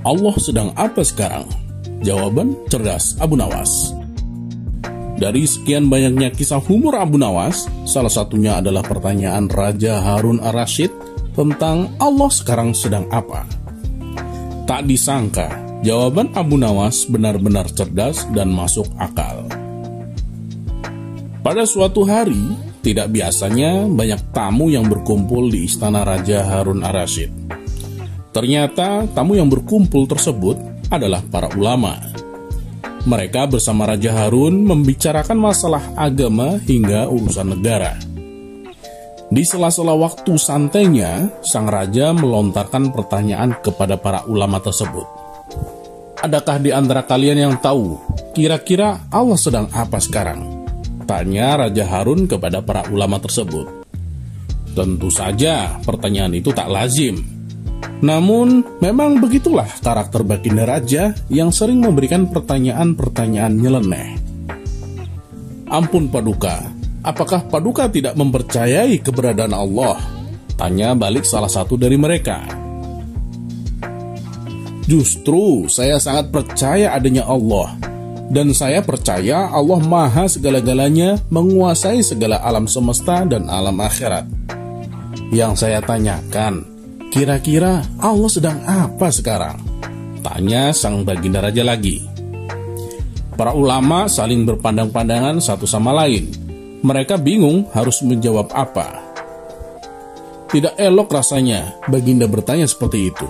Allah sedang apa sekarang? Jawaban cerdas Abu Nawas. Dari sekian banyaknya kisah humor Abu Nawas, salah satunya adalah pertanyaan Raja Harun Ar-Rasyid tentang Allah sekarang sedang apa. Tak disangka, jawaban Abu Nawas benar-benar cerdas dan masuk akal. Pada suatu hari, tidak biasanya banyak tamu yang berkumpul di istana Raja Harun Ar-Rasyid. Ternyata tamu yang berkumpul tersebut adalah para ulama. Mereka bersama Raja Harun membicarakan masalah agama hingga urusan negara. Di sela-sela waktu santainya, sang raja melontarkan pertanyaan kepada para ulama tersebut. Adakah di antara kalian yang tahu, kira-kira Allah sedang apa sekarang? Tanya Raja Harun kepada para ulama tersebut. Tentu saja pertanyaan itu tak lazim. Namun, memang begitulah karakter baginda raja yang sering memberikan pertanyaan-pertanyaan nyeleneh. Ampun Paduka, apakah Paduka tidak mempercayai keberadaan Allah? Tanya balik salah satu dari mereka. Justru saya sangat percaya adanya Allah. Dan saya percaya Allah maha segala-galanya, menguasai segala alam semesta dan alam akhirat. Yang saya tanyakan, kira-kira Allah sedang apa sekarang? Tanya sang baginda raja lagi. Para ulama saling berpandang-pandangan satu sama lain. Mereka bingung harus menjawab apa. Tidak elok rasanya baginda bertanya seperti itu.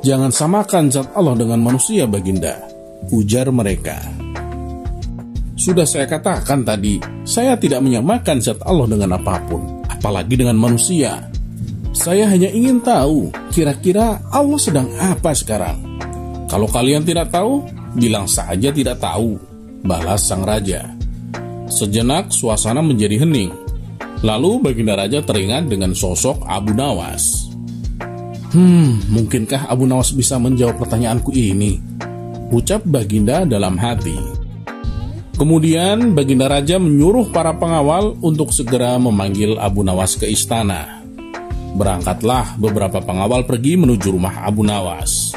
Jangan samakan zat Allah dengan manusia, baginda, ujar mereka. Sudah saya katakan tadi, saya tidak menyamakan zat Allah dengan apapun, apalagi dengan manusia. Saya hanya ingin tahu, kira-kira Allah sedang apa sekarang? Kalau kalian tidak tahu, bilang saja tidak tahu, balas sang raja. Sejenak suasana menjadi hening. Lalu baginda raja teringat dengan sosok Abu Nawas. Mungkinkah Abu Nawas bisa menjawab pertanyaanku ini? Ucap baginda dalam hati. Kemudian baginda raja menyuruh para pengawal untuk segera memanggil Abu Nawas ke istana. Berangkatlah beberapa pengawal pergi menuju rumah Abu Nawas.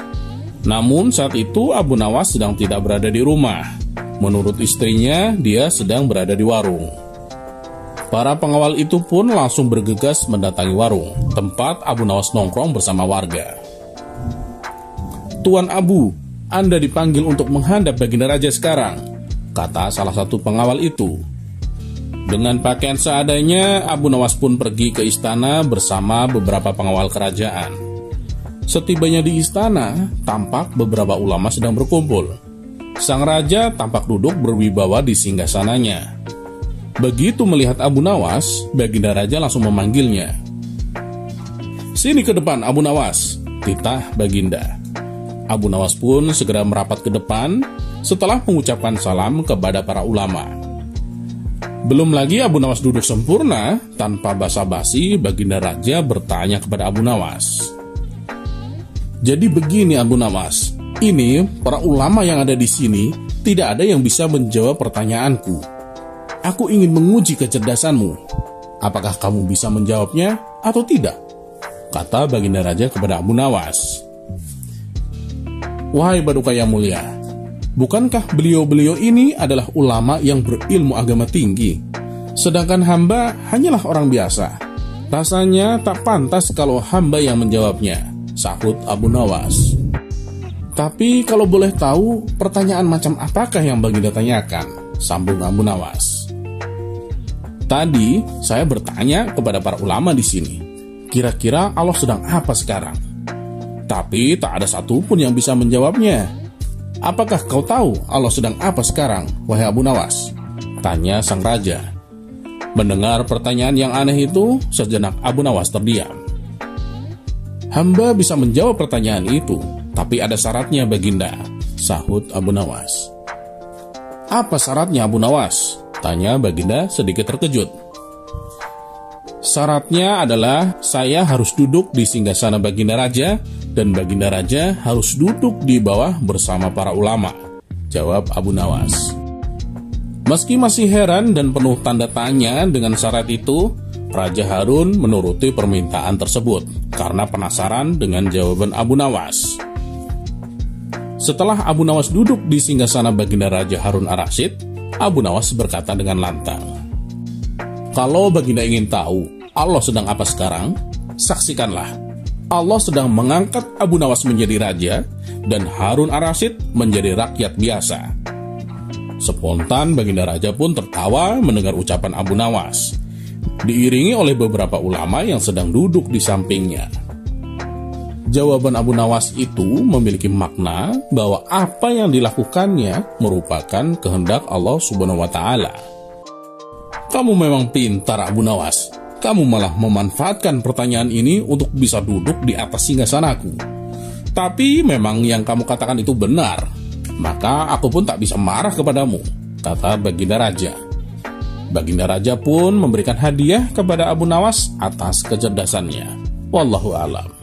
Namun saat itu Abu Nawas sedang tidak berada di rumah. Menurut istrinya, dia sedang berada di warung. Para pengawal itu pun langsung bergegas mendatangi warung, tempat Abu Nawas nongkrong bersama warga. Tuan Abu, Anda dipanggil untuk menghadap baginda raja sekarang, kata salah satu pengawal itu. Dengan pakaian seadanya, Abu Nawas pun pergi ke istana bersama beberapa pengawal kerajaan. Setibanya di istana, tampak beberapa ulama sedang berkumpul. Sang raja tampak duduk berwibawa di singgasananya. Begitu melihat Abu Nawas, baginda raja langsung memanggilnya. Sini ke depan, Abu Nawas, titah baginda. Abu Nawas pun segera merapat ke depan setelah mengucapkan salam kepada para ulama. Belum lagi Abu Nawas duduk sempurna, tanpa basa-basi baginda raja bertanya kepada Abu Nawas. Jadi begini Abu Nawas, ini para ulama yang ada di sini tidak ada yang bisa menjawab pertanyaanku. Aku ingin menguji kecerdasanmu. Apakah kamu bisa menjawabnya atau tidak? Kata baginda raja kepada Abu Nawas. Wahai Paduka yang mulia, bukankah beliau-beliau ini adalah ulama yang berilmu agama tinggi? Sedangkan hamba hanyalah orang biasa. Rasanya tak pantas kalau hamba yang menjawabnya, sahut Abu Nawas. Tapi kalau boleh tahu, pertanyaan macam apakah yang baginda tanyakan? Sambung Abu Nawas. Tadi saya bertanya kepada para ulama di sini, kira-kira Allah sedang apa sekarang? Tapi tak ada satupun yang bisa menjawabnya. Apakah kau tahu Allah sedang apa sekarang, wahai Abu Nawas? Tanya sang raja. Mendengar pertanyaan yang aneh itu, sejenak Abu Nawas terdiam. Hamba bisa menjawab pertanyaan itu, tapi ada syaratnya baginda, sahut Abu Nawas. Apa syaratnya Abu Nawas? Tanya baginda sedikit terkejut. Syaratnya adalah saya harus duduk di singgasana baginda raja dan baginda raja harus duduk di bawah bersama para ulama, jawab Abu Nawas. Meski masih heran dan penuh tanda tanya dengan syarat itu, Raja Harun menuruti permintaan tersebut karena penasaran dengan jawaban Abu Nawas. Setelah Abu Nawas duduk di singgasana Baginda Raja Harun ar-Rasyid, Abu Nawas berkata dengan lantang, "Kalau Baginda ingin tahu Allah sedang apa sekarang, saksikanlah. Allah sedang mengangkat Abu Nawas menjadi raja dan Harun ar-Rasyid menjadi rakyat biasa." Spontan Baginda Raja pun tertawa mendengar ucapan Abu Nawas, diiringi oleh beberapa ulama yang sedang duduk di sampingnya. Jawaban Abu Nawas itu memiliki makna bahwa apa yang dilakukannya merupakan kehendak Allah Subhanahu wa Ta'ala. "Kamu memang pintar, Abu Nawas. Kamu malah memanfaatkan pertanyaan ini untuk bisa duduk di atas singgasanaku. Tapi memang yang kamu katakan itu benar, maka aku pun tak bisa marah kepadamu," kata Baginda Raja. Baginda Raja pun memberikan hadiah kepada Abu Nawas atas kecerdasannya. Wallahu a'lam.